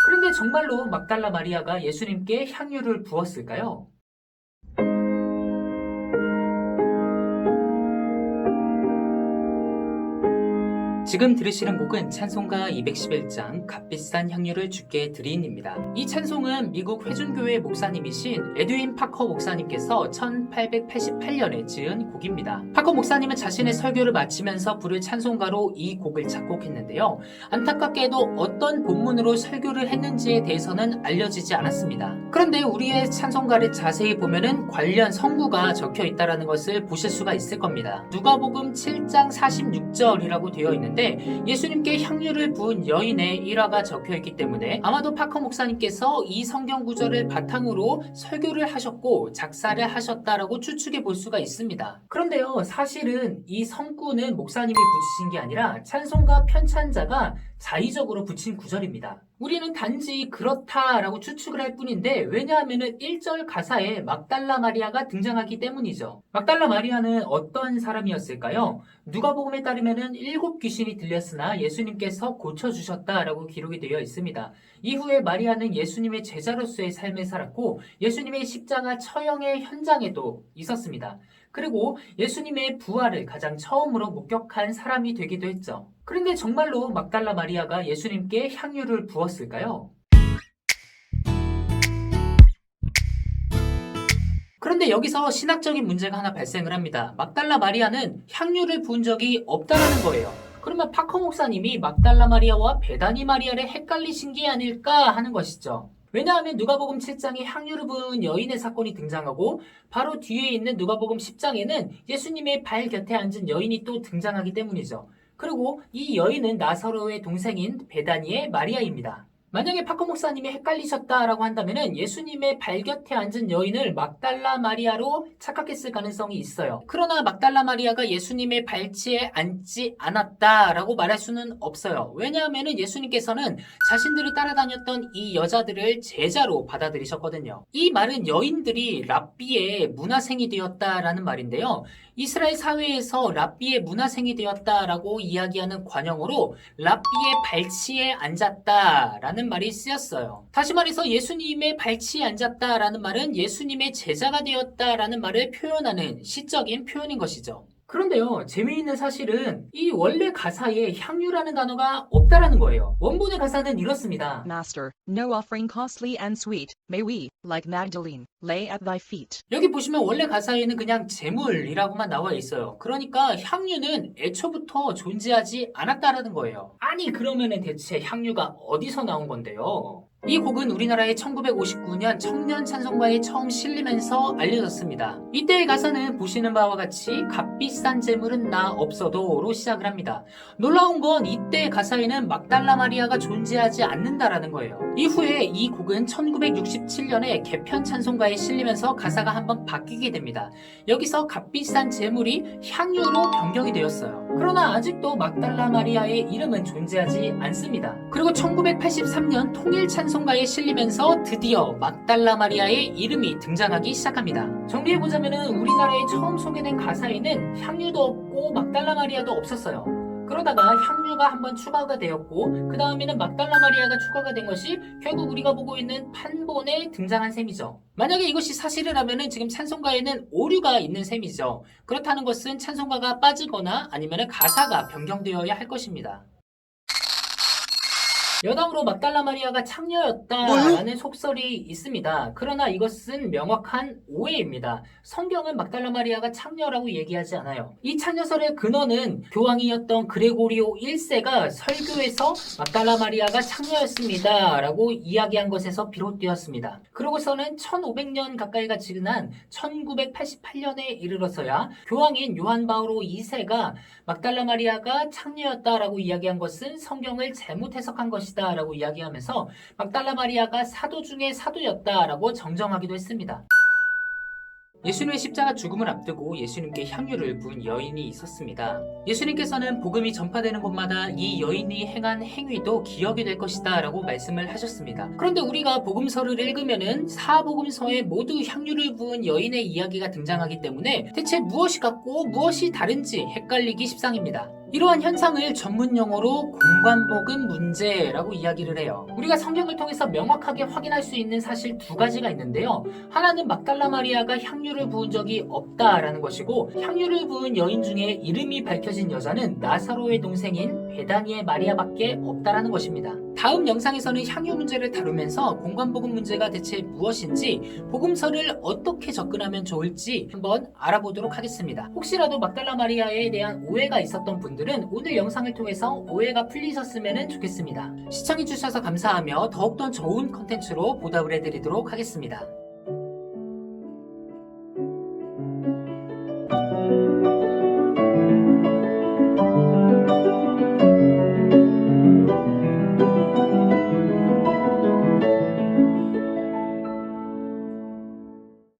그런데 정말로 막달라 마리아가 예수님께 향유를 부었을까요? 지금 들으시는 곡은 찬송가 211장 값비싼 향유를 주께 드린입니다. 이 찬송은 미국 회중교회 목사님이신 에드윈 파커 목사님께서 1888년에 지은 곡입니다. 파커 목사님은 자신의 설교를 마치면서 부를 찬송가로 이 곡을 작곡했는데요. 안타깝게도 어떤 본문으로 설교를 했는지에 대해서는 알려지지 않았습니다. 그런데 우리의 찬송가를 자세히 보면은 관련 성구가 적혀 있다는 것을 보실 수가 있을 겁니다. 누가복음 7장 46절이라고 되어 있는데 예수님께 향유를 부은 여인의 일화가 적혀있기 때문에 아마도 파커 목사님께서 이 성경 구절을 바탕으로 설교를 하셨고 작사를 하셨다라고 추측해 볼 수가 있습니다. 그런데요, 사실은 이 성구는 목사님이 붙이신 게 아니라 찬송가 편찬자가 자의적으로 붙인 구절입니다. 우리는 단지 그렇다라고 추측을 할 뿐인데, 왜냐하면 1절 가사에 막달라 마리아가 등장하기 때문이죠. 막달라 마리아는 어떤 사람이었을까요? 누가복음에 따르면 7 귀신이 들렸으나 예수님께서 고쳐주셨다라고 기록이 되어 있습니다. 이후에 마리아는 예수님의 제자로서의 삶을 살았고 예수님의 십자가 처형의 현장에도 있었습니다. 그리고 예수님의 부활을 가장 처음으로 목격한 사람이 되기도 했죠. 그런데 정말로 막달라 마리아가 예수님께 향유를 부었을까요? 그런데 여기서 신학적인 문제가 하나 발생을 합니다. 막달라 마리아는 향유를 부은 적이 없다는 거예요. 그러면 파커 목사님이 막달라 마리아와 베다니 마리아를 헷갈리신 게 아닐까 하는 것이죠. 왜냐하면 누가복음 7장에 향유를 부은 여인의 사건이 등장하고 바로 뒤에 있는 누가복음 10장에는 예수님의 발 곁에 앉은 여인이 또 등장하기 때문이죠. 그리고 이 여인은 나사로의 동생인 베다니의 마리아입니다. 만약에 파커 목사님이 헷갈리셨다라고 한다면 예수님의 발 곁에 앉은 여인을 막달라 마리아로 착각했을 가능성이 있어요. 그러나 막달라 마리아가 예수님의 발치에 앉지 않았다라고 말할 수는 없어요. 왜냐하면 예수님께서는 자신들을 따라다녔던 이 여자들을 제자로 받아들이셨거든요. 이 말은 여인들이 랍비의 문화생이 되었다라는 말인데요. 이스라엘 사회에서 랍비의 문화생이 되었다라고 이야기하는 관용어로 랍비의 발치에 앉았다라는 말이 쓰였어요. 다시 말해서 예수님의 발치에 앉았다라는 말은 예수님의 제자가 되었다라는 말을 표현하는 시적인 표현인 것이죠. 그런데요, 재미있는 사실은 이 원래 가사에 향유라는 단어가 없다라는 거예요. 원본의 가사는 이렇습니다. Master, no offering costly and sweet, may we, like Magdalene, lay at thy feet. 여기 보시면 원래 가사에는 그냥 제물이라고만 나와 있어요. 그러니까 향유는 애초부터 존재하지 않았다라는 거예요. 아니 그러면은 대체 향유가 어디서 나온 건데요? 이 곡은 우리나라의 1959년 청년 찬송가에 처음 실리면서 알려졌습니다. 이때의 가사는 보시는 바와 같이 값비싼 재물은 나 없어도로 시작을 합니다. 놀라운 건 이때 가사에는 막달라 마리아가 존재하지 않는다라는 거예요. 이후에 이 곡은 1967년에 개편 찬송가에 실리면서 가사가 한번 바뀌게 됩니다. 여기서 값비싼 재물이 향유로 변경이 되었어요. 그러나 아직도 막달라 마리아의 이름은 존재하지 않습니다. 그리고 1983년 통일 찬송가에 실리면서 드디어 막달라 마리아의 이름이 등장하기 시작합니다. 정리해보자면 우리나라에 처음 소개된 가사에는 향유도 없고 막달라 마리아도 없었어요. 그러다가 향유가 한번 추가가 되었고 그 다음에는 막달라 마리아가 추가가 된 것이 결국 우리가 보고 있는 판본에 등장한 셈이죠. 만약에 이것이 사실이라면 지금 찬송가에는 오류가 있는 셈이죠. 그렇다는 것은 찬송가가 빠지거나 아니면 가사가 변경되어야 할 것입니다. 여담으로 막달라 마리아가 창녀였다라는 속설이 있습니다. 그러나 이것은 명확한 오해입니다. 성경은 막달라 마리아가 창녀라고 얘기하지 않아요. 이 창녀설의 근원은 교황이었던 그레고리오 1세가 설교에서 막달라 마리아가 창녀였습니다 라고 이야기한 것에서 비롯되었습니다. 그러고서는 1500년 가까이가 지난 1988년에 이르러서야 교황인 요한 바오로 2세가 막달라 마리아가 창녀였다라고 이야기한 것은 성경을 잘못 해석한 것이다 라고 이야기하면서 막달라 마리아가 사도 중에 사도였다라고 정정하기도 했습니다. 예수님의 십자가 죽음을 앞두고 예수님께 향유를 부은 여인이 있었습니다. 예수님께서는 복음이 전파되는 곳마다 이 여인이 행한 행위도 기억이 될 것이다 라고 말씀을 하셨습니다. 그런데 우리가 복음서를 읽으면은 사복음서에 모두 향유를 부은 여인의 이야기가 등장하기 때문에 대체 무엇이 같고 무엇이 다른지 헷갈리기 십상입니다. 이러한 현상을 전문 용어로 공관복음 문제라고 이야기를 해요. 우리가 성경을 통해서 명확하게 확인할 수 있는 사실 두 가지가 있는데요. 하나는 막달라 마리아가 향유를 부은 적이 없다라는 것이고, 향유를 부은 여인 중에 이름이 밝혀진 여자는 나사로의 동생인 베다니의 마리아밖에 없다라는 것입니다. 다음 영상에서는 향유 문제를 다루면서 공관복음 문제가 대체 무엇인지, 복음서를 어떻게 접근하면 좋을지 한번 알아보도록 하겠습니다. 혹시라도 막달라 마리아에 대한 오해가 있었던 분들은 오늘 영상을 통해서 오해가 풀리셨으면 좋겠습니다. 시청해주셔서 감사하며 더욱더 좋은 컨텐츠로 보답을 해드리도록 하겠습니다.